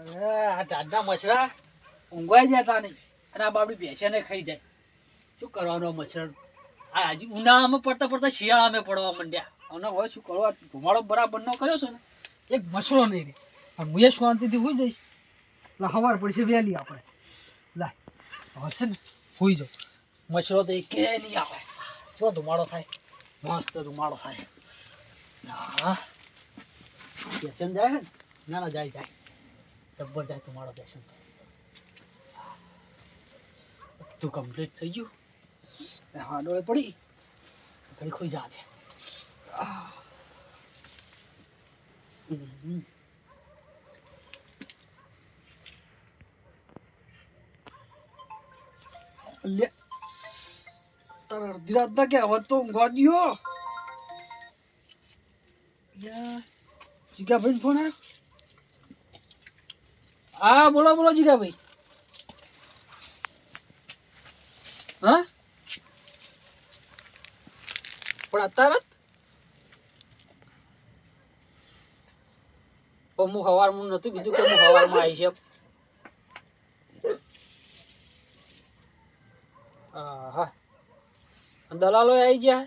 આ ટાઢના મચ્છરા ઊંઘવાઈ જતા નહીં અને આ બાપડી ભેંસને ખાઈ જાય. શું કરવાનો મચ્છર? આ હજી ઉનાળામાં પડતા પડતા શિયાળામાં પડવા માંડ્યા. અને હવે શું કરવા? ધુમાડો બરાબર ન કર્યો છે ને એક મચ્છરો નહીં રે. અને હું એ શાંતિથી હોઈ જઈશ એટલે સવાર પડશે વહેલી આપણે. લાય હવે છે ને હોઈ જાઉં. મચ્છરો તો એકે નહીં આવે. જો ધુમાડો થાય, મસ્ત ધુમાડો થાય. હા પેશન જાય છે ને? ના ના જાય જાય જબ્બર જાય ધુમાડો પેશન. તું કમ્પ્લીટ થઈ ગયું. હા ડોળે પડી ઘડી ખોઈ જા દે. લે તારા અડધી રાતના કે હવે તો ઊંઘવા દ્યો. જીગાભાઈ ફોન આવ્યો. હા બોલો બોલો જીગાભાઈ. હા પણ અત્યારે હું સવારમાં નતું કીધું કે હું સવારમાં આવી છે. હા દલાલો આવી ગયા.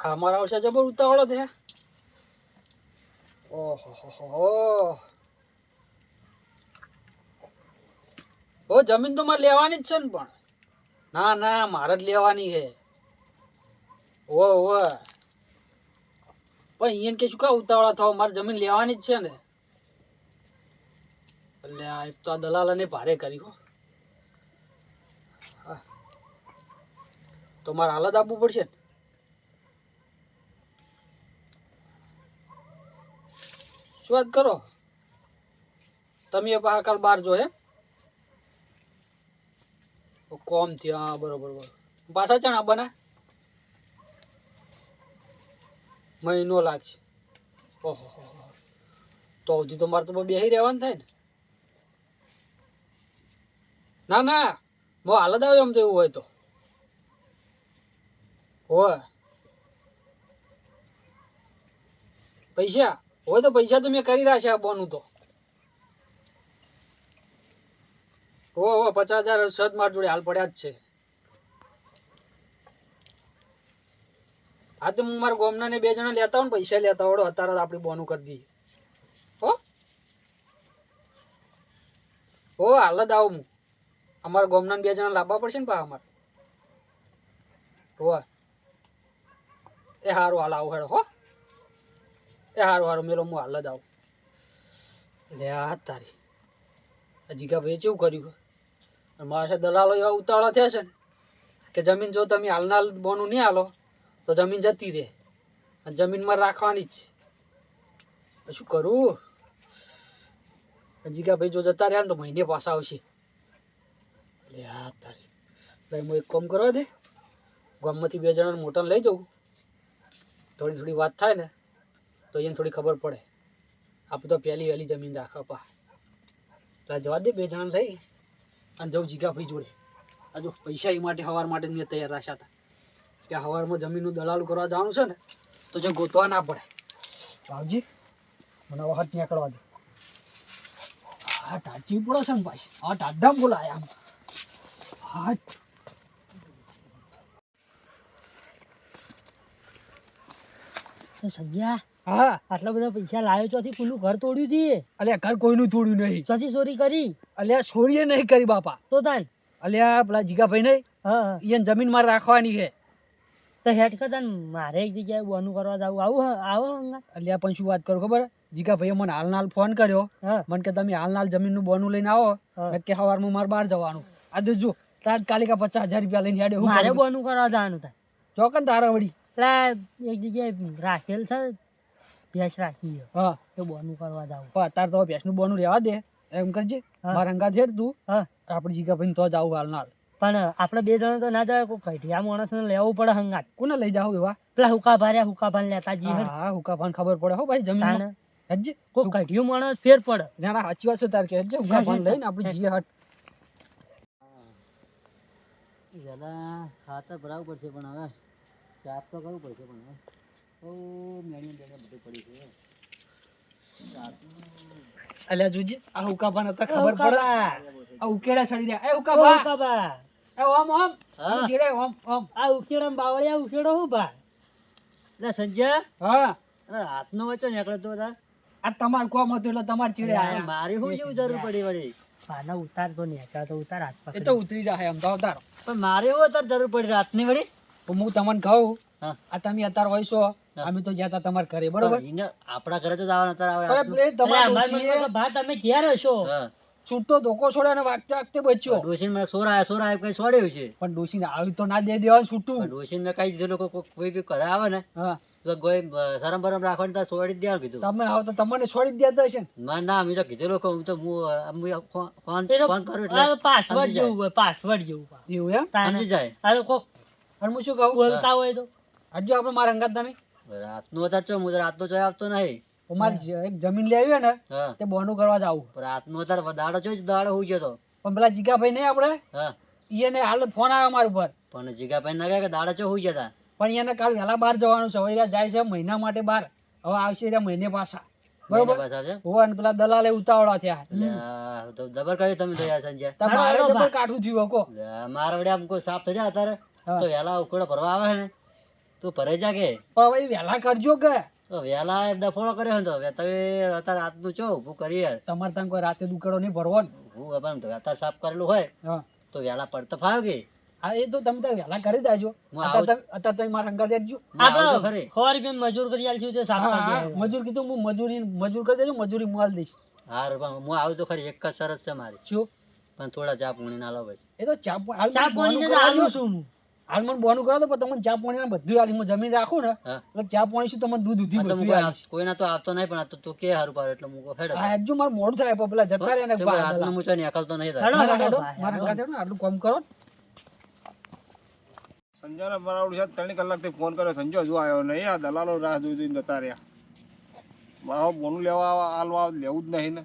હા મારા વર્ષે જબર ઉતાવળો થયા. ઓહો ઓ જમીન તો મારે લેવાની જ છે ને. પણ ના ના મારે જ લેવાની છે. ઓ પણ અહીંયા કે શું કા ઉતાવળા થાવ? મારે જમીન લેવાની જ છે ને. એટલે એક તો આ દલાલાને ભારે કરી હો. તો મારે હાલત આપવું પડશે ને. શું વાત કરો તમે? પાછા કાલ બહાર જો હે કોમ થી? હા બરોબર બરોબર. પાછા ચણા બના મહિનો લાગશે. ઓહો તો હજી તો મારે તો બેસી રહેવાનું થાય ને. ના ના બહુ હાલત આવે એમ તો એવું હોય તો. હોય પૈસા હોય તો પૈસા તો મેં કરી રાખ્યા બોનું તો. હો 50,000 સદ માર જોડે હાલ પડ્યા જ છે. હા તો હું મારા ગોમના ને 2 જણા લેતા હોઉં ને પૈસા લેતા હોડો અત્યારે આપણે બોનું કરી દઈએ. હો હાલ જ આવું હું. અમારા ગોમના 2 જણા લાવવા પડશે ને પા અમારે. હો એ સારું હાલ આવું હેડો. હો એ સારું મેલો હું હાલ જ આવું. લે આ તારી જીગાભાઈ કેવું કર્યું? મારા સાથે દલાલો એવા ઉતાવળા થયા છે ને કે જમીન જો તમે હાલના હાલ બોનું નહીં હાલો તો જમીન જતી રહે. અને જમીનમાં રાખવાની જ છે. શું કરું? જીગાભાઈ જો જતા રહ્યા ને તો મહિને પાછા આવશે. લે આ તારી ભાઈ હું એક કામ કરવા દે. ગામમાંથી 2 જણાને મોટા લઈ જાઉં. થોડી વાત થાય ને તો એને થોડી ખબર પડે. આપણે તો પહેલી વહેલી જમીન રાખવા પા. એટલે જવા દે 2 જણા થઈ અને જવું જીગાભાઈ જોડે. આ જો પૈસા એ માટે સવાર માટે મેં તૈયાર રાખ્યા હતા કે સવારમાં જમીનનું દલાલું કરવા જવાનું છે ને તો જો ગોતવા ના પડે. રાવજી મને વખત નીકળવા દે. હા ટાચી પડો છે ને પાછી. હા ટાઢા બોલાય આમ. હા સજ્યા હા આટલા બધા પૈસા લાવ્યો ચોથી પેલું ઘર તોડ્યું છે. અલ્યા ઘર કોઈનું તોડ્યું નહીં. ચોથી ચોરી કરી? અલ્યા ચોરીએ નહીં કરી બાપા. તો તાન અલ્યા પેલા જીગાભાઈ નહીં હા એને જમીન મારે રાખવાની છે. તો હેડ કરતા મારે એક જગ્યાએ બોનું કરવા જવું આવું આવો હંગા. અલ્યા પણ શું વાત કરું ખબર? જીગાભાઈએ મને હાલ ફોન કર્યો. મને કે તમે હાલ જમીનનું બોનું લઈને આવો. મેં કે સવારમાં મારે બહાર જવાનું. આજે જો તાત્કાલિક 50,000 રૂપિયા લઈને હેડે. મારે બોનું કરવા જવાનું થાય. ચોકન તારા વળી પેલા એક જગ્યાએ રાખેલ છે ભેંસ રાખી. હા તો બોનું કરવા જવું. અત્યારે તો ભેંસનું બોનું રહેવા દે. એમ કરજે મારા અંગા હેડ તું. હા આપણે જીગાભાઈ તો જાવું હાલ. પણ આપણે 2 જણા તો ના જાય. કોઈ કઢિયા માણસને લેવું પડે હંગાત. કોને લઈ જાવ એવા? પેલા હુકા ભાર્યા હુકા ભાન લેતા જઈએ. હા હુકા ભાન ખબર પડે હો ભાઈ જમીન. હેડજે કોઈ કઢિયું માણસ ફેર પડે. ના ના સાચી વાત છે તાર કે હેડજે હુકા ભાન લઈને આપણે જીએ હટ. દાદા ખાતર ભરાવવું પડશે પણ હવે ચાપ તો કરવું પડશે પણ હવે મેળીને બધું પડી છે. અલ્યા જોજી આ ઉકાભાને અત્યારે ખબર પડે આ ઉકેડા સડી રહ્યા એ ઉકાભા એ ઓમ ઓમ હા. ચીડે ઓમ ઓમ આ ઉકેડો બાવળિયા ઉકેડો હું બા લે સંજય હા અરે હાથનો વચ્ચો નીકળે તો તાર આ તમાર કોમ હતું એટલે તમાર ચીડે આયા મારી શું જેવું જરૂર પડી વળી પાના ઉતાર તો નેચા તો ઉતાર હાથ એ તો ઉતરી જાય એમ તો અવતારો પણ મારે એવું અત્યારે જરૂર પડી રાતની વળી તો હું તમને કહું હા. આ તમે અત્યારે હોય છો અમે તો ગયા તા તમારા ઘરે બરોબર એને આપણા ઘરે તો જવાના અત્યારે અરે આવે પેલી તમારા ડોશીએ ભા તમે ઘેર હશો હા છૂટો ધોકો છોડ્યો અને વાગતે વાગતે બચ્યો ડોશીને મને સોર આયા કઈ છોડ્યું છે પણ ડોશીને આવી તો ના દે દેવાનું છૂટું પણ ડોશીને કઈ દીધું લોકો કોઈ બી ઘરે આવે ને હા તો કોઈ શરમ બરમ રાખવાની તાર છોડી જ દેવાનું કીધું તમે આવો તો તમને છોડી જ દેતા હશે ને ના ના અમે તો કીધું લોકો હું તો ફોન પેલો ફોન કરું એટલે પાસવર્ડ સમજી જાય. જેવું હોય પાસવર્ડ જેવું એવું એમ સમજી જાય આ કોક અને હું શું કહું બોલતા હોય તો હજુ આપણે મારા અંગાત તમે રાતનું અત્યારે ચો હું તો રાતનો ચોય આવતો નહીં અમારી એક જમીન લઈ આવી ને હા તે બોનું કરવા જાવું પણ રાતનું અત્યારે દાડો જોઈ દાડો હું ગયો તો પણ પેલા જીગાભાઈ નહીં આપણે હા એને હાલ ફોન આવ્યો મારા ઉપર પણ જીગાભાઈ ના કહે કે દાડો ચો હું જતા પણ એને કાલ વહેલા બહાર જવાનું છે હવે રહ્યા જાય છે મહિના માટે બહાર હવે આવશે રહ્યા મહિને પાછા બરોબર હોવા અને પેલા દલાલે ઉતાવળા થયા તો જબર કર્યું તમે તો યાર સંજય તો મારે જબર કાઠું થયું હકો મારા વડે આમ કોઈ સાફ થઈ જાય અત્યારે હા. તો વહેલા ઉકળો ભરવા આવે ને તું ભરે જા કે પણ હવે વહેલા કરજો કે તો વહેલા દફોડો કર્યો ને તો તમે અત્યારે રાતનું છો ઊભું કરી યાર તમારે ત્યાં કોઈ રાતે દુકડો નહીં ભરવો ને હું પણ તો અત્યારે સાફ કરેલું હોય હા તો વહેલા પડતા ફાવ કે હા એ તો તમે ત્યાં વહેલા કરી દેજો હું આવું અત્યારે તમે મારા અંગાત દેજો હું આવું તો આપણે ખરી 100 રૂપિયા મજૂર કરી આલશું તો સાફ હા, કરી હા, દેજો. મજૂર કીધું હું મજૂર કરી દેજો મજૂરી માલ દઈશ હાર પણ હું આવું તો ખરી એક જ શરત છે મારી શું પણ થોડા ચા પૂણી ના લો પછી એ તો ચા હાલ ચા મને બોનું પાણી કરાવો આલું છો. છું હું. હાલ મને બોનું કરાવો તો પણ તમને ચા પાણી ને બધું આલી હું જમીન રાખું ને હા એટલે ચા પાણી શું તમને દૂધ ઉધી આ તો હું બધું કોઈ આલીશ. કોઈના તો આવતો નહીં પણ આ તો તું કે હારું પાડે એટલે હું કહું હેડો હા હેડજો મારે મોડું થાય પણ પેલા જતા રહ્યા ને બહાર રાતનું પેલા. હું છે ને એકલતો નહીં થાય હેડો, ના, ના, હેડો, હેડો. ભાઈ, મારા હેડો. અંગાત હેડો ને, આટલું કામ કરો સંજયને બરાબર છે 3 કલાકથી ફોન કર્યો સંજય હજુ આવ્યો નહીં આ દલાલો રાહ જોઈ જોઈને જતા રહ્યા મારો બોનું લેવા આલવા લેવું જ નહીં ને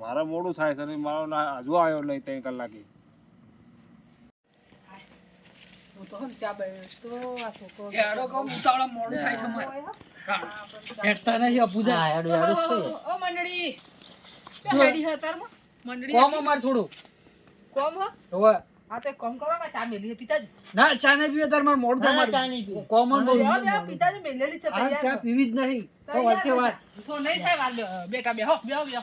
મારે મોડું થાય છે અને મારો ના હજુ આવ્યો નહીં 3 કલાકે હેડો કહું, ઉતાવળા મોડું થાય છે મારે. હા. હેડતા નહીં અપુજા. હા હેડો હેડો જ છે ઓ મંડળી ક્યાં હેડી છે તારમાં મંડળી કોમ અમારે થોડું કોમ હ હવે હા તો એક કામ કરો કે ચા મેલી પિતાજી ના ચા નહીં પીવે તારે મારે મોડું થાય ના, મારે. ચા નહીં પીવે. કોમન બહુ બેહો બેહો પિતાજી મેલેલી છે આ ચા તૈયાર પીવી જ નહીં તો વચ્ચે વાત તો નહીં થાય વાર લ્યો. બેટા બેહો બેહો બેહો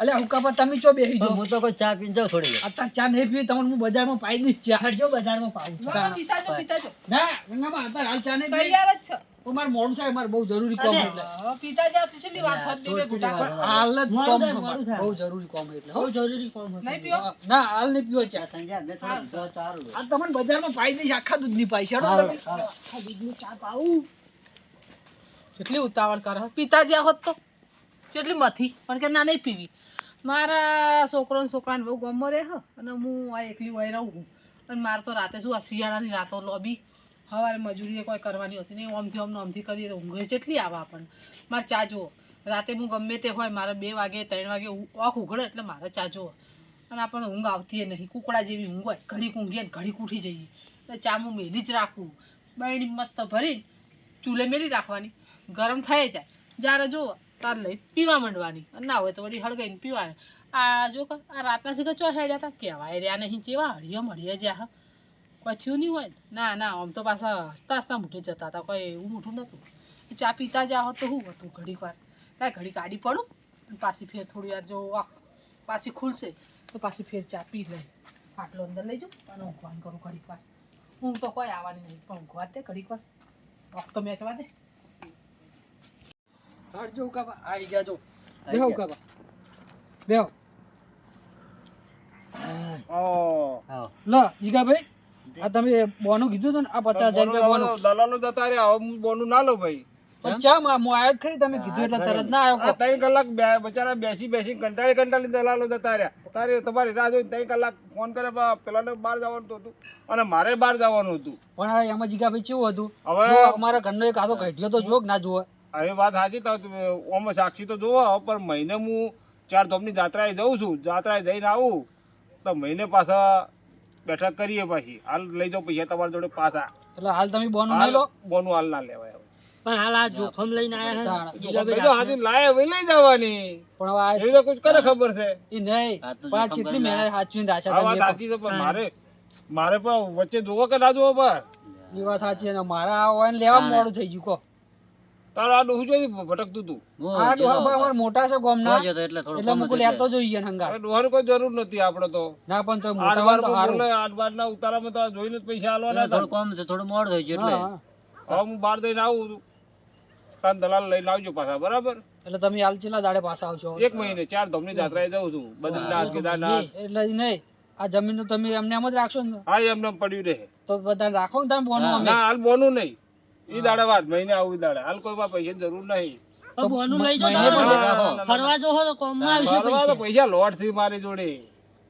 અલ્યા હુકાપા તમે ચો બેસી તો જો હું તો કોઈ ચા પીને જાઉં થોડી વાર. અત્યારે ચા નહીં પીવી તમને હું બજારમાં પાઈ દઈશ ચા હેડજો બજારમાં પાવું છું. ના, પિતાજો પિતાજો ના ગંગાબા અત્યારે હાલ ચા નહીં પીવી તૈયાર જ છે તો મારે મોડું થાય મારે બહુ જરૂરી કોમ અરે, એટલે હવે પિતાજી આ તું છેલ્લી વાત હોત બે બે ગુટા થોડી વાર. હાલ જ મોડું કોમ થાય, છે મારે. મોડું થાય. બહુ જરૂરી કોમ એટલે બહુ જરૂરી કામ હશે. નહીં પીવો ના હાલ નહીં પીવો ચા સંજય મેં થોડું પીધો તો સારું છે. આ તમને બજારમાં પાઈ દઈશ આખા દૂધની પાઈ છે સારું, તમે સારું. આ દૂધની ચા પાવું કેટલી ઉતાવળ કરે હે. પિતાજી આ હોત તો કેટલી મથી પણ કે ના નહીં પીવી મારા છોકરો ને છોકરાને બહુ ગમો રહે હ અને હું આ એકલી વહી રહું છું અને મારે તો રાતે શું આ શિયાળાની રાતો લોબી સવારે મજૂરી કોઈ કરવાની હોતી નહીં ઓમથી ઓમથી કરીએ તો ઊંઘે જેટલી આવે આપણને મારે ચા જુઓ રાતે હું ગમે તે હોય મારે 2 વાગે 3 વાગે આંખ ઉઘડે એટલે મારે ચા જુઓ અને આપણને ઊંઘ આવતી નહીં કુકડા જેવી ઊંઘ હોય ઘડીક ઊંઘીએ ને ઘડીક ઉઠી જઈએ એટલે ચા હું મેલી જ રાખું બહેણી મસ્ત ભરી ચૂલે મેલી રાખવાની ગરમ થઈ જાય જ્યારે જુઓ તાર લઈ પીવા માંડવાની અને ના હોય તો વળી હળગાઈને પીવાની આ જો કે આ રાતના શીખર ચો હેડ્યા હતા કહેવાય રહ્યા નહીં કેવા હળીએ જ્યાં કોઈ થયું નહીં હોય ને. ના ના આમ તો પાછા હસતા હસતા મૂઠે જતા હતા કોઈ એવું મૂઠું નહોતું એ ચા પીતા જ હોત તો શું હતું ઘડીક વાર કાંઈ ઘડી કાઢી પડું અને પાછી ફેર થોડી વાર જો પાછી ખુલશે તો પાછી ફેર ચા પી લઈ આટલો અંદર લઈ જાઉં અને ઊંઘવાનું કરું ઘડીક વાર ઊંઘ તો કોઈ આવવાની નહીં પણ ઊંઘવા જ દે ઘડીક વાર વખત તો મેચવા દે હટજો હુકાપા આઈ ગયા જો બેહો હુકાપા બેહો આવો. લો જીગાભાઈ આ તમે બોનું કીધું હતું ને આ 50,000 રૂપિયા બોનું દલાલો જતા રહ્યા હવે હું બોનું ના લઉં ભાઈ પણ ચા માં હું આવ્યો જ ખરી તમે કીધું એટલે તરત ના આવ્યો આ 3 કલાક બચારા બેસી કંટાળી દલાલો જતા રહ્યા તારે તમારી રાહ જોઈને 3 કલાક ફોન કરે પેલાને બહાર જવાનું હતું અને મારે બહાર જવાનું હતું પણ આ એમાં જીગાભાઈ કેવું હતું હવે જો અમારા ઘરનો એક આધો કઢ્યો તો જોગ ના જોવે એ વાત સાચી તો ઓમાં સાક્ષી તો જોવો પણ મહિને હું 4 ધોમની જાત્રાએ જઉં છું જાત્રાએ જઈને આવું તો મહિને પાછા બેઠક કરીએ પાછી હાલ લઈ જાઓ પૈસા તમારી જોડે પાછા એટલે હાલ તમે બોનું નહીં લો બોનું હાલ ના લેવાય હવે પણ હાલ આ જોખમ લઈને આયા તાણ. હે જો જીગાભાઈ ભાઈ તો હાથી લાયા હવે લઈ જવાની પણ હવે આ એવી તો કુછ કરે ખબર છે ઈ નહીં આ તો પણ આ જોખમ કેટલી કરીને મહેનત સાચવીને રાખ્યા આ વાત તમે સાચી છે પણ મારે પણ વચ્ચે જોવો કે ના જોવો પણ એ વાત સાચી છે ને મારા આ હોય ને લેવા તાણ. મોડું થઈ ગયું કહો તારું આ ડોહું જોઈ ભટકતું તું હું આ ડોહા જેલો ભાઈ અમારા મોટા છે ગામના પહોંચ્યો તો એટલે થોડું એટલે કમ મુકુલ હતું લેતો જોઈએ ને હંગાર હવે ડોહાની કોઈ જરૂર નથી આપણે તો ના પણ તો આઠ મોટા વાર હોય તો સારું બોલે 8 બાર ના ઉતારામાં તો આ જોઈને જ પૈસા આલવાના એટલે હતા થોડું કમ છે થોડું મોડું થઈ ગયું એટલે હા, હવે હું બહાર દઈને આવું તાન દલાલ લઈને આવજો પાછા બરાબર એટલે તમે હાલ છેલ્લા દાડે પાછા આવશો 1 મહિને 4 ધામની જાત્રાએ જાઉં છું બદ્રીનાથ કેદારનાથ એટલે ઈ નહીં આ જમીન નું તમે એમને એમ જ રાખશો ને હા એમને એમ પડ્યું રહે તો બધા રાખો ને તમે બોનો અમે ના હાલ બોનું નહીં ઈ દાડે વાત મહિને આવું ઈ દાડે હાલ કોઈ પાસે પૈસાની જરૂર નહીં તો બોનું લઈ જાઓ મહિને તમે. પણ રાખો. ફરવા જો હો તો કોમમાં આવશે ફરવા તો પૈસા. પૈસા લોટ થી મારી જોડે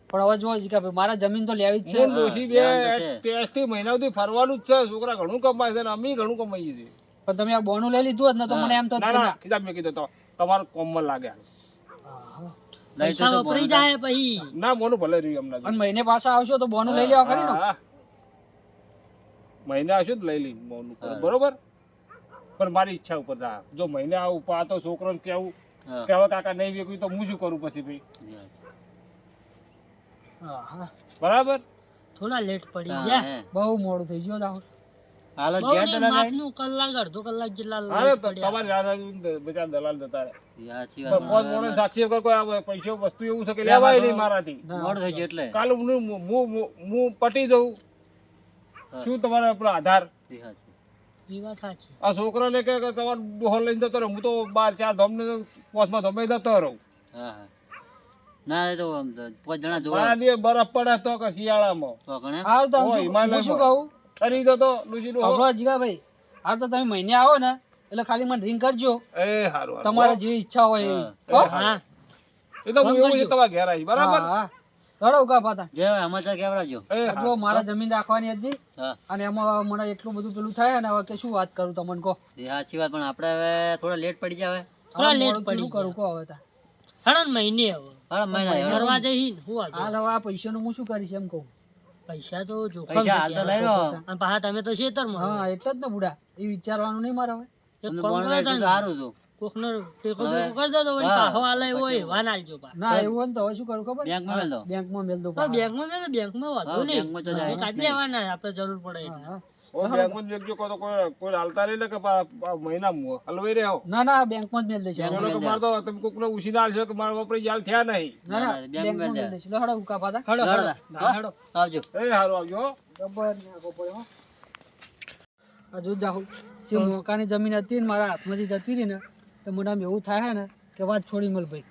પણ હવે જો જીગાભાઈ મારા જમીન તો લેવી જ છે હું ડોશી બે લેવાનું તો છે. 3 થી મહિના સુધી ફરવાનું જ છે છોકરા ઘણું કમાય છે ને અમે ઘણું કમાઈએ છીએ પણ તમે આ બોનું લઈ લીધું હોત ને તો મને એમ તો ના ના કીધા મેં કીધું તો તમારે કોમમાં લાગે હાલ. લઈ પૈસા તો વપરાઈ જાય પછી ના મોનું ભલે રહ્યું એમના અને મહિને પાછા આવશો તો બોનું લઈ લેવા ખરી ને હા. મહિને આવશું તો લઈ લઈ મોનું હા. બરોબર પણ મારી ઈચ્છા ઉપર થા જો મહિને આવું પણ આ તો છોકરોને કેવું હા. કે હવે કાકા નહીં વેકવી તો હું શું કરું પછી ભાઈ હા, હા. બરાબર થોડા લેટ પડી હા, ગયા હે. બહુ મોડું થઈ ગયું દાહોદ. હાલો બહુ જ્યાં નહીં, દલાલ હોય. માપનું કલાક અડધો કલાક જેટલા હા લેટ તો પડ્યા. તમારે રાના બચારા દલાલ જતા રહે એ સાચી પણ વાત. પોત મોણે સાક્ષી વગર કોઈ આ પૈસો વસ્તુ એવું છે કે લેવાય નહીં મારાથી ના, મોડું થઈ ગયું એટલે કાલે હું પટી જઉં હા. શું તમારો આપણો આધાર એ સાચી. એ વાત સાચી. આ છોકરાને કે તમારે ડોહો લઈને જતો રહો હું તો 12 4 ધામને 5માં ધામે જતો રહું હા હા ના એ તો આમ તો 5 જણા જોવા મારા દે બરફ પડે તો કે શિયાળામાં તો ગણે હાલ તો ઓય, હું શું કહું ખરી જતો લુસી ડોહો આપણો જીગાભાઈ હાલ તો તમે મહિને આવો ને એટલે ખાલી મને રિંગ કરજો એ હારું હારું. તમારે જેવી ઈચ્છા હોય એવી એ હો? હારું. એ તો હું એવું છે તમારા ઘેર આવીશ બરાબર હા, હા. રડો ઉકા પાતા જે હોય સમાચાર કેવડાવજો. એ આ જો હારું. મારા જમીન રાખવાની હતી હા અને એમાં મને એટલું બધું પેલું થાય ને હવે કે શું વાત કરું તમને કહો એ સાચી વાત પણ આપણે હવે થોડા લેટ પડી જાય હવે. થોડા હવે લેટ મોડું પડી શું કરું કહો હવે તાર. હાલો ને મહિને હવે હા મહિના હવે. ફરવા જઈ હું વાંધો? હાલ હવે આ પૈસાનું હું શું કરીશ એમ કહું પૈસા તો જોખમ પૈસા હાલ છે તો ત્યાં. લઈ લો. અને પાછા તમે તો છેતરમાં હા એટલે જ ને બુડા એ વિચારવાનું નહીં મારે હવે એક તમને કામ બોણ કરો લઈ તો તાને. સારું હતું. કોકનો ટેકો હવે. બેકો કરી દો તો વળી હા. પાછો આલે એવો હોય વાન આલજો પા. ના એવું હોય ને તો હવે શું કરું ખબર બેંકમાં મેલ દો. બેંકમાં મેલ દઉં તો બેંકમાં મેં બેંકમાં વાંધો હા, નહીં બેંકમાં તો જાય એ કાઢી નહીં. લેવાના આપણે જરૂર પડે હા, એટલે. હા. ઓ બેંકમાં જ વેચજો કહો તો કોઈ હાલતા નહીં ને કે મહિના હલવાઈ રહ્યો ના ના બેંકમાં જ મેલ દઈશ બેંકમાં પેલો કે મારે તો તમે કોકને ઉછીને આલશો કે મારા વપરાઈ જાલ થયા નહીં ના ના ના, બેંકમાં બેંકમાં જ મેલ દઈશ લો હડો ઉકા પાતા લડતા. હા? આવજો. એ હારું આવજો હો. જબર ને આગો પડ્યો હો. આ જો જાહુલ જે મોકાની જમીન હતી ને મારા હાથમાંથી જતી રહી ને તો મને આમ એવું થાય ને કે વાત છોડી મળ ભાઈ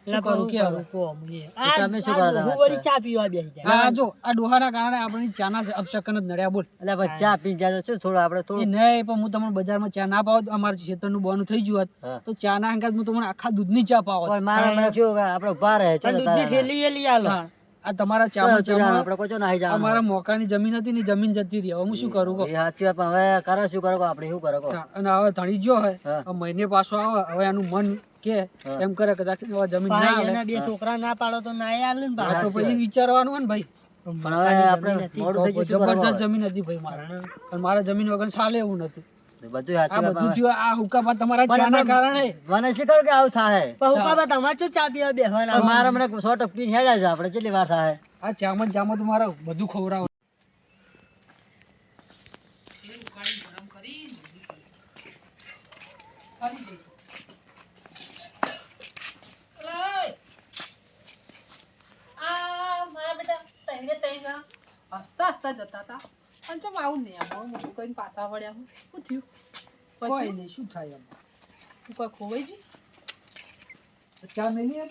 શું કરું કે હવે? કહો અમને. તમે શું કરો હું તમે? વળી ચા પીવા બેસી જાય. આ જો આ ડોહાના કારણે આપણી ચાના અપશકન જ નડ્યા બોલ એટલે ભાઈ ચા પી જાય શું થોડું આપણે એ થોડું નહીં પણ હું તમને બજારમાં ચા ના પાવ અમારા ખેતરનું બોનું થઈ ગયું હોત હા. તો ચા ના અંગાત હું તમને આખા દૂધની ચા પાવ પણ મારા મને શું કે આપણે ઉભા રહે પણ ચલો દૂધની થેલી એ લઈ આલો. આ તમારા ચામાં ચામાં આપણે કોઈ નાહી જવાનું. અમારા મોકાની જમીન હતી ને જમીન જતી રહી હવે હું શું કરું કહો? એ સાચી વાત પણ હવે કરો શું કરો આપણે શું કરો કહો? અને હવે ધણી જો હે હા. આ મહિને પાછો આવે હવે આનું મન કે હા. એમ કરે કદાચ હવે જમીન ના ભાઈ આવે એના બે છોકરા ના પાડો તો ના એ આલે ને આ ભાઈ. તો પછી વિચારવાનું હોય ને ભાઈ પણ હવે આપણે મોડું થઈ ગયું શું જબરજસ્ત કરવાનું? જમીન હતી ભાઈ મારે પણ મારા જમીન વગર ચાલે એવું નતું બધું આ સાચી વાત બધું હવે. થયું આ હુકાબા તમારા ચાના કારણે મને શીખવાડો કે આવું થાય પણ હુકાબા તમારે શું ચા પીવા બેસવાના? પણ મારા મને 100 ટપકી હેડા છે આપણે કેટલી વાર થાય આ ચામાં જામાં તો મારે બધું ખવડાવ ગરમ કરી ખાલી જઈશ. ઓય! આ મારા બેટા તઈને તઈને હસતા હસતા જતા હતા અને ચમ આવું નહીં આમ મોટું કહીને પાછા વળ્યા હું શું થયું કોઈ પછી નહીં શું થાય એમ તું કોઈ ખોવાઈ ગયું ચા મેલી હે?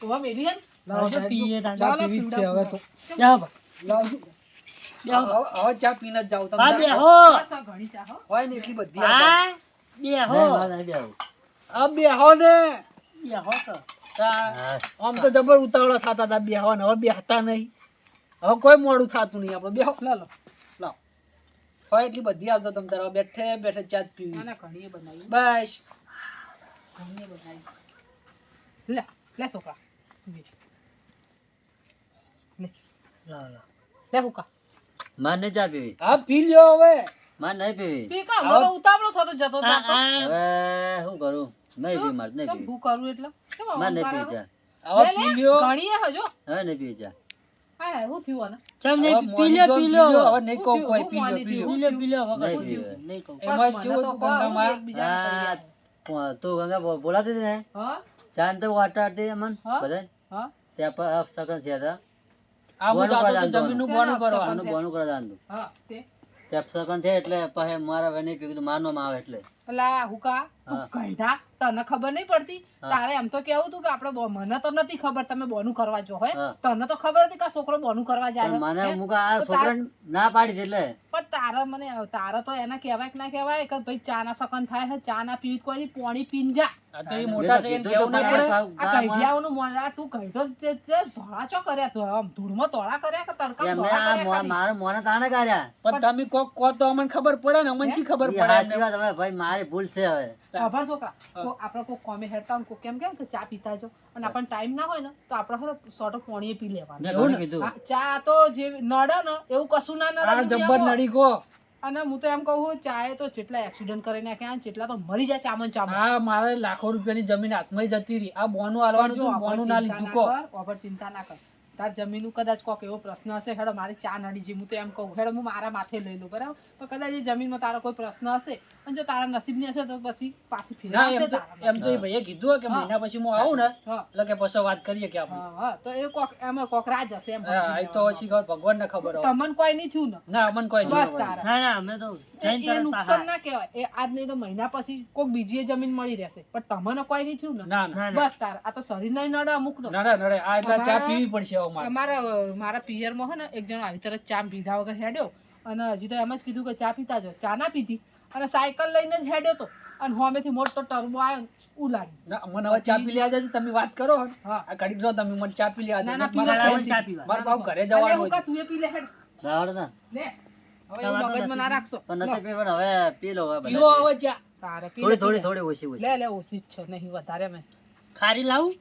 ખોવા મેલી હે ને? લાવો હવે સાહેબ, પીએ તાણ. ચા પીવી જ છે હવે તો બેહો બા. લાવો. હવે ચા પીને જ જાવ હા તમે બેહો. બસ આ ઘણી ચા હો. હોય ને એટલી બધી આ હા બેહો. નહીં, મારે નહીં બેહવું. આ બેહો ને બેહો તો. હા. આમ તો જબર ઉતાવળા થતા હતા બેહવા ને હવે બેહતા નહીં હવે કોઈ મોડું થતું નહીં આપણે બેહો લો લાવો હોય એટલી બધી આવતો તમે તારા બેઠે બેઠે ચા જ ના પીવી ના ઘણીએ બનાવી બસ ઘણીએ બનાવી લે લે છોકરા લે લાવ, લાવ. લે હુકા મારે નહીં ચા પીવી હા પી લ્યો હવે મારે નહીં પીવી. પી કા હું તો ઉતાવળો થતો જતો આ હતો. આ હવે શું કરું? નહીં પીવી, મારે નહીં કેમ પીવી. હું કરું એટલે કેમ આવું મારે નહીં કરે પીવી છે? ચા. હવે લે, પી લે, લ્યો ઘણીએ હજો હવે નહીં પીવી ચા. હાય હાય હું થયું આને ચમ હવે નહીં મોની પી લો જો પી પી લો લ્યો, હવે નહીં હું કહું થયું? કોઈ હું પી લ્યો, મોની પી લ્યો. થયું? પી લો વગર નહીં નહીં પીવે. નહીં કહું એમાં મને કેવું તો હતું કહો, હું ગંગામાં? એકબીજાને કરી આ આલે. તું ગંગા બોલાતી હતી ને, હા ચા ને તો વાટા હતી અમન હા? બધા હા ત્યાં પર સગન થયા હતા. આ હું બોનું જાતો તો કરવા જમીનનું જાણતો. બોનું કરવાનું આનું બોનું કરવા જાણતું. હા તે ત્યાં સગન થયા એટલે પછી મારા હવે નહીં પીવું તો મારનો માં આવે એટલે. અલા હુકા તું હા. ગઈઢા તને ખબર નહીં પડતી હા. તારે એમ તો કેવું હતું કે આપણે મને તો નથી ખબર તમે બોનું કરવા જો હોય હા. તને તો ખબર હતી કે આ છોકરો બોનું કરવા જાય પણ મને હે? મુકા આ તો છોકરાને ના પાડી હતી એટલે પણ તારે મને તારે તો એને કહેવાય કે ના કહેવાય કે ભાઈ ચા ના સકન થાય છે ચા ના પીવી કોઈ પોણી પીન જા આ તો એ મોટા છે એને કેવું ના પડે. આ ગઈઢિયાઓનું મોઢા તું ગઈઢો ધોળા ચો કર્યા તો આમ ધૂળમાં ધોળા કર્યા કે તડકા એમને ધોળા આ કર્યા ખાલી? મારા મોને તાણે કાઢ્યા. પણ તમે કોક કહો તો અમને ખબર પડે ને અમને શી ખબર એ પડે સાચી એમને? વાત હવે ભાઈ મારી ભૂલ છે હવે. ખબર છોકરા આપણે કોઈ કોમે હેડતા હોય કોક કેમ કે ચા પીતા જો અને આપણને ટાઈમ ના હોય ને તો આપણે સોટો પોણીએ પી લેવાનું મેં એવું ઘણું ને? કીધું. હા, ચા તો જે નડે ને એવું કશું ના આ નડે જબ્બર દુનિયામાં. નડી ગો. અને હું તો એમ કહું ચાએ તો જેટલા એક્સિડન્ટ કરી નાખ્યા ને જેટલા તો મરી જાય ચામન ચામન આ મારે લાખો રૂપિયાની જમીન હાથમાં જતી રહી. આ બોનું આલવાનું જો હતું, આપણે બોનું ના ચિંતા લીધું ના કો. કર, આપણે ચિંતા ના કર તાર જમીનનું કદાચ કોક એવો પ્રશ્ન હશે હેડો મારી ચા નડી છે હું તો એમ કહું હેડો હું મારા માથે લઈ લઉં બરાબર પણ કદાચ એ જમીનમાં તારો કોઈ પ્રશ્ન હશે અને જો તારા નસીબની હશે તો પછી પાછી ના ફેરવશે એમ તો તારા એમ તો એ ભાઈએ કીધું કે હા. મહિના પછી હું આવું ને હા એટલે કે પછી વાત કરીએ કે આપણે. હા હા તો એ કોક એમાં કોક રાજ હશે એમ હા, સમજી એ તો લેવાનું. પછી ખબર ભગવાનને ખબર હોય. તમને કોઈ નહીં થયું ને ના અમને કોઈ નહીં. બસ તારા ના ના અમે તો જઈને એ તરત નુકસાન પાછા. ના કહેવાય એ આજ નહીં તો મહિના પછી કોક બીજી જમીન મળી રહેશે પણ તમને કોઈ નહીં થયું ને ના ના ના ના બસ તાર આ તો શરીર નહીં નડે અમુક નો નડે નડે આ એટલે ચા અમારા- પીવી પડશે હવે મારે. મારા પિયરમાં હે ને એક જણ આવી તરત ચા પીધા વગર હેડ્યો અને હજી તો એમ જ કીધું કે ચા પીતા જો ચા ના પીધી અને સાયકલ લઈને જ હેડ્યો તો અને હોમેથી મોટો ટર્બો આવ્યો ને ઉલાડી ના મને હવે ચા પી લેવા જશે તમે વાત કરો હો. હા આ ઘડીક રહો તમે મને ચા પી લેવા ના, દો. ના, મારે પીવા શાંતિ. ચા પીવા. મારે પાછું ઘરે અલે જવાનું હું હોય. કા તું એ પી લે હેડ દાવડ ના. લે હવે એવું મગજમાં ના રાખશો પણ લો, નથી પીવું પણ હવે પી લો હવે પીવો બધા. હવે ચા. તારે પી થોડી લે, થોડી પી થોડી ઓછી લે. ઓછી. લે લે ઓછી જ છે નહીં વધારે મેં ખારી લાવું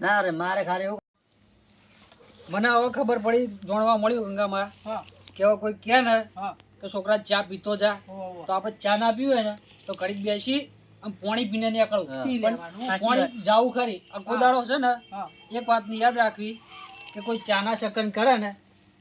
ના રે મારે ખાલી એવું મને હવે ખબર પડી જાણવા મળ્યું ગંગામાં હા કે હવે કોઈ કહે ને હા કે છોકરા ચા પીતો જા ઓહો. તો આપણે ચા ના પીવે ને તો ઘડીક બેસી આમ પાણી પીને નીકળવું. હા. પી પણ લેવાનું સાચી પાણી જાવું ખરી. આ કોદાળો છે ને હા એક વાતની યાદ રાખવી કે કોઈ ચા ના સેકન્ડ કરે ને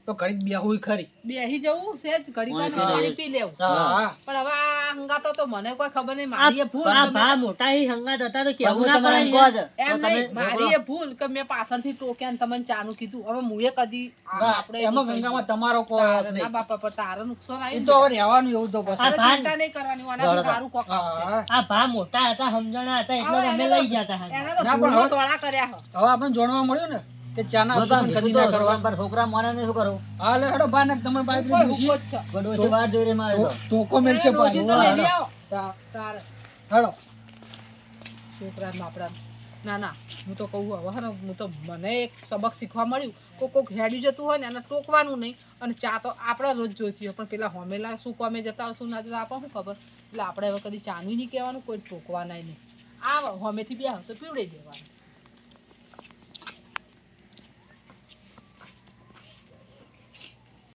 તો ઘડીક બેહું ખરી. બેહી જવું સેજ ઘડી વાર પાણી પાણી પી લેવું હા પણ હવે આ હંગાતો તો મને કોઈ ખબર નહીં મારી એ ભૂલ આ કે ભા મેં- મોટા હી હંગાત હતા તો પણ કેવું હું ના તમારે એમ પડે કહો યાર. છો. એમ તો નહીં તમે મારી એ ભૂલ કે મેં પાછળથી ટોક્યા ને તમને ચાનું કીધું હવે મુએ કદી ના, આપણે એમાં ગંગામાં તમારો કોઈ હાથ ના નહીં. બાપા પર તારે નુકસાન એ આવ્યું તો ને. હવે રહેવાનું એવું તો પછી. તારે ભાન. ચિંતા નહીં કરવાની આનાથી બરાબર. સારું કોક આવશે. હા. આ ભા મોટા હતા સમજણા હતા એટલે હવે અમે એને તો- લઈ જતા હતા એને તો ના, પણ ધૂળમાં હવે- તોડા કર્યા હો. હવે આપણે જાણવા મળ્યું ને કે ચા ના જો તમે સેવન કદી કીધું ના તો કરવા. પણ છોકરા મને નહીં શું કરું હા લે હેડો બહાર નાખ તમારી પાઇપ કોઈ લીધી હુક્કો જ છે. પણ ડોશી બહાર જોઈ રહી મારે તો. ટોકો મેલ છે એને ડોશી તો પાછું. લઈ આવો. હા, તારે હેડો. છોકરા બાપડા ના ના હું તો કહું હવે હે ને હું તો મને એક સબક શીખવા મળ્યું કોક હેડ્યું જતું હોય ને એને ટોકવાનું નહીં અને ચા તો આપણે રોજ જોઈતી હોય પણ પેલા હોમેલા શું કોમે જતા શું ના જતા આપણને શું ખબર એટલે આપણે હવે કદી ચાનું નહીં કહેવાનું કોઈ ટોકવાના નહીં આ હોમેથી બે તો પીવડાવી દેવાનું